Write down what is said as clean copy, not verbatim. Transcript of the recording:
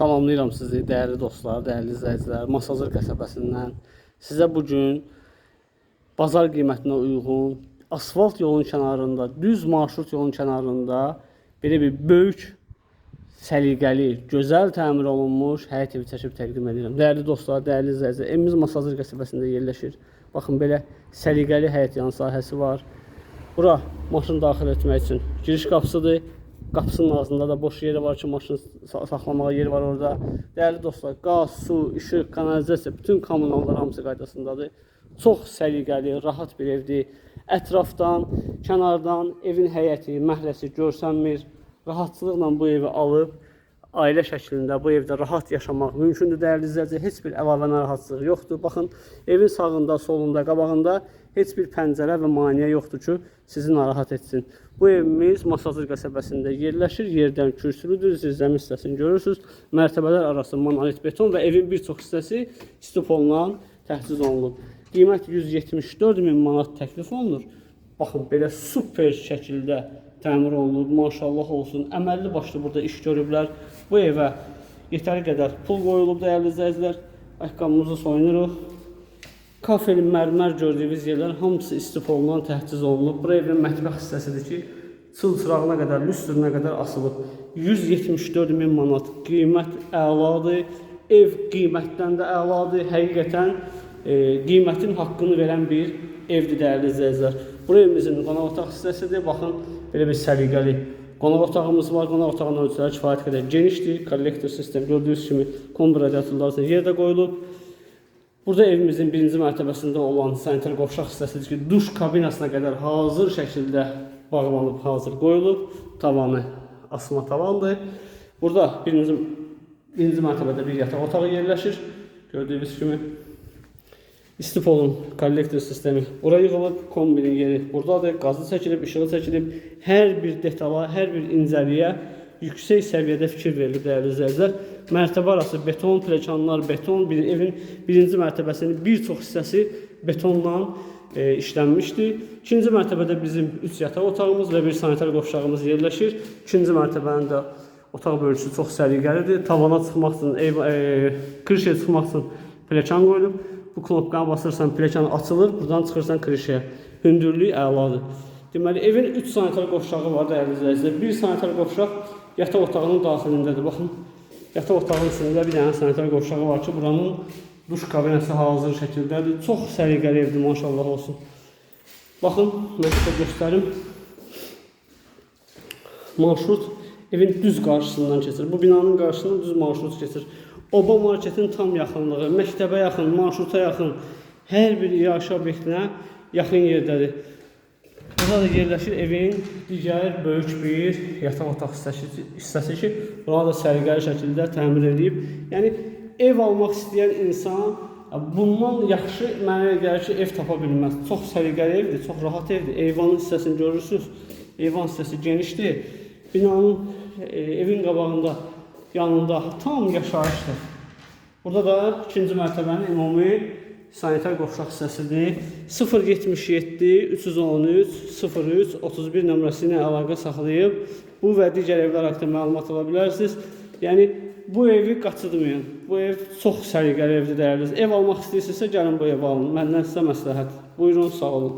Salamlayıram sizi, dəyərli dostlar, dəyərli izləyicilər. Masazır qəsəbəsindən sizə bugün bazar qiymətinə uyğun, asfalt yolun kənarında, düz marşrut yolun kənarında belə bir böyük, səliqəli, gözəl təmir olunmuş həyət evi çəkib təqdim edirəm. Dəyərli dostlar, dəyərli izləyicilər, evimiz Masazır qəsəbəsində yerləşir. Baxın, belə səliqəli həyət yan sahəsi var. Bura maşın daxil etmək üçün giriş qapısıdır. Qapısının ağzında da boş yeri var ki, maşın saxlamağa yeri var orada. Dəyərli dostlar, qaz, su, işıq, kanalizasiya, bütün kommunallar hamısı qaydasındadır. Çox səliqəli, rahat bir evdir. Ətrafdan, kənardan evin həyəti, məhəlləsi görsənmir. Rahatçılıqla bu evi alıb, ailə şəklində bu evdə rahat yaşamaq mümkündür. Dəyərli izləyicilər, heç bir əlavə narahatçılıq yoxdur. Baxın, evin sağında, solunda, qabağında heç bir pəncərə və maneə yoxdur ki, sizi narahat etsin. Bu evimiz Masazır qəsəbəsində yerləşir. Yerdən kürsülüdür. Siz zəmin hissəsini görürsünüz. Mərtəbələr arası monolit beton və evin bir çox hissəsi stiponla təchiz olunub. Qiymət 174.000 manat təklif olunur. Baxın, belə super şəkildə təmir olunub. Maşallah olsun. Əməlli başlı burada iş görüblər. Bu evə yetəri qədər pul qoyulub, dəyərli izləyicilər. Ayaqqabımızı soyunuruq. Kafeli mərmər gördüyünüz yerlər hamısı istifondan təchiz olunub. Bura evin mətbəx hissəsidir ki, çılçırağına qədər, lüstrünə qədər asılıb. 174.000 manat qiymət əladır. Ev qiymətdən də əladır. Həqiqətən qiymətin haqqını verən bir evdir, dəyərli izləyicilər. Bura evimizin qonaq otaq hissəsidir. Baxın, belə bir səliqəli qonaq otağımız var. Qonaq otağının ölçüləri kifayət qədər genişdir. Kollektor sistem gördüyünüz kimi kombi radiatorları yerdə qoyulub. Burada evimizin birinci mərtəbəsində olan sanitar qovşaq hissəsidir ki, duş kabinasına qədər hazır şəkildə bağlanıb, hazır qoyulub. Tavanı asma tavandır. Burada birinci mərtəbədə bir yataq otağı yerləşir. Gördüyünüz kimi İstipolun kollektor sistemi bura yığılıb, kombinin yeri buradadır. Qazı çəkilib, işığı çəkilib. Hər bir detala, hər bir incəliyə yüksək səviyyədə fikir verilir, dəyərli izləyicilər. Mərtəbə arası beton, pləkanlar beton, evin birinci mərtəbəsinin bir çox hissəsi betonla işlənmişdir. İkinci mərtəbədə bizim 3 yataq otağımız və bir sanitar qovşağımız yerləşir. İkinci mərtəbənin də otaq bölgüsü çox səliqəlidir. Tavana çıxmaq üçün, krişəyə çıxmaq üçün pləkan qoyulub. Bu knopkanı basırsan, pləkan açılır, buradan çıxırsan krişəyə. Hündürlüyü əladır. Deməli, evin 3 sanitar qovşağı var, dəyərli izləyicilər. Bir sanitar qovşaq yataq otağının daxilindədir. Baxın, yataq otağının içində bir dənə sanitar qovşağı var ki, buranın duş kabinəsi hazır şəkildədir. Çox səliqəli evdir, maşallah olsun. Baxın, mən sizə göstərim. Marşrut evin düz qarşısından keçir. Bu binanın qarşısından düz marşrut keçir. Oba marketin tam yaxınlığı, məktəbə yaxın, marşruta yaxın, hər bir yaşayış obyektinə yaxın yerdədir. Burada da yerləşir evin digər böyük bir yataq otaq hissəsi ki, buna da səliqəli şəkildə təmir edilib. Yəni, ev almaq istəyən insan bundan yaxşı mənə gəlir ki, ev tapa bilməz. Çox səliqəli evdir, çox rahat evdir. Eyvanın hissəsini görürsünüz, eyvan hissəsi genişdir. Binanın, evin qabağında, yanında tam yaşayışdır. Burada da ikinci mərtəbənin ümumi sanitar qovşaq hissəsidir. 077 313 03 31 nömrəsi ilə əlaqə saxlayıb bu və digər evlər haqqında məlumat ala bilərsiniz. Yəni, bu evi qaçırmayın. Bu ev çox səliqəli evdir, dəyərli. Ev almaq istəyirsinizsə gəlin bu evi alın. Məndən sizə məsləhət. Buyurun, sağ olun.